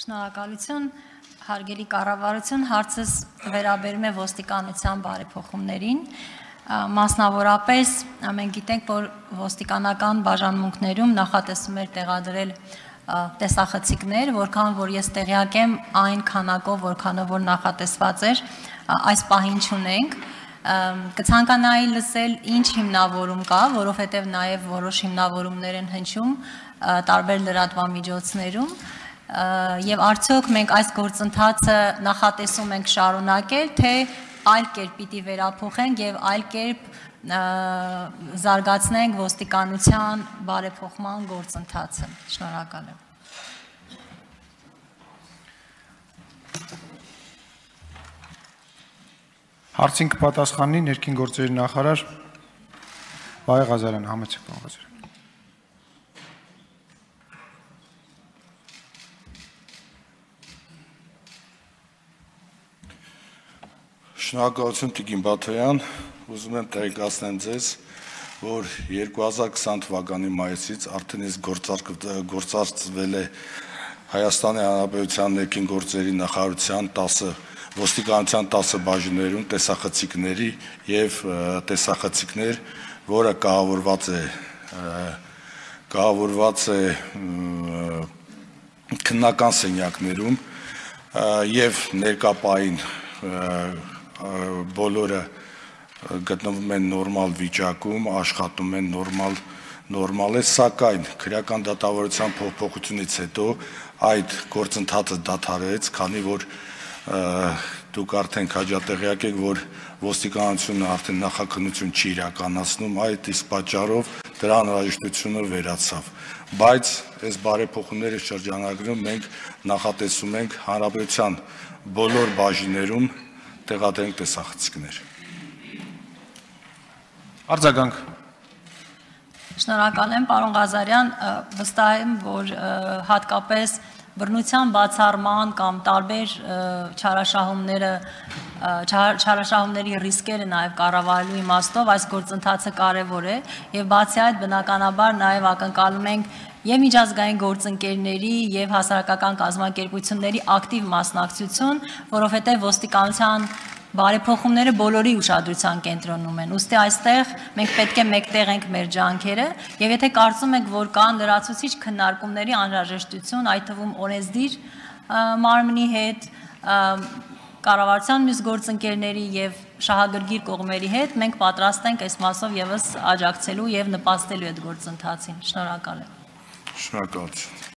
Շնորհակալություն, հարգելի կառավարություն, հարցս վերաբերում է ոստիկանության բարեփոխումներին, մասնավորապես մենք գիտենք, որ ոստիկանական բաժանմունքներում նախատեսում էր տեղադրել տեսախցիկներ, որքան որ ես տեղյակ եմ այն քանակով, որքանով որ նախատեսված էր, այս պահին չունենք, կցանկանայի լսել ինչ հիմնավորում կա, որովհետև նաև որոշ հիմնավորումներ են հնչում տարբեր լրատվամիջոցներում, եւ արդյոք մենք այս գործընթացը նախատեսում ենք շարունակել, թե այլ կերպ պիտի վերափոխենք եւ այլ կերպ զարգացնենք ոստիկանության բարեփոխման գործընթացը։ Շնորհակալ եմ։ Հարցին կպատասխանի ներքին գործերի նախարար Վահե Ղազարյան, համեցեք պարոն Ղազարյան։ Շնորհակալություն Տիկին Բաթոյան, ուզում եմ տեղեկացնեմ ձեզ, որ 2020 թվականի մայիսից արդեն իսկ գործարկվել է Հայաստանի Հանրապետության ներքին գործերի նախարարության 10 ոստիկանության 10 բաժիններում տեսախցիկների եւ տեսախցիկներ, որը կահավորված է քննական սենյակներում եւ ներկապային բոլորը գտնվում են նորմալ վիճակում, աշխատում են նորմալ է, սակայն քրեական դատավարության փոփոխությունից հետո այդ գործընթացը դադարեց, քանի որ դուք արդեն քաջատեղյակ եք, որ ոստիկանությունը արդեն նախաքննություն չի իրականացնում, այդ իսկ պատճառով դրա անհրաժեշտությունը վերացավ, բայց այս բարեփոխումների շրջանակներում մենք նախատեսում ենք հանրապետության բոլոր բաժիններում տեղադրենք տեսախցիկներ։ Արձագանք։ Շնորհակալ եմ, պարոն Ղազարյան, վստահ եմ, որ հատկապես բռնության բացառման կամ տարբեր չարաշահումների ռիսկերը նաև կառավարելու իմաստով այս գործընթացը կարևոր է եւ բացի այդ բնականաբար նաև ակնկալում ենք եւ միջազգային գործընկերների եւ հասարակական կազմակերպությունների ակտիվ մասնակցություն, որովհետեւ ոստիկանության բարեփոխումները բոլորի ուշադրության կենտրոնում են։ Ուստի այստեղ մենք պետք է մեկտեղ ենք մեր ջանքերը եւ եթե կարծում եք, որ կան լրացուցիչ քննարկումների անհրաժեշտություն, այդ թվում օրենսդիր մարմնի հետ, կառավարության մյուս գործընկերների եւ շահագրգիռ կողմերի հետ, մենք պատրաստ ենք այս մասով եւս աջակցելու եւ նպաստելու այդ գործընթացին։ Շնորհակալ եմ։ Շնորհակալություն։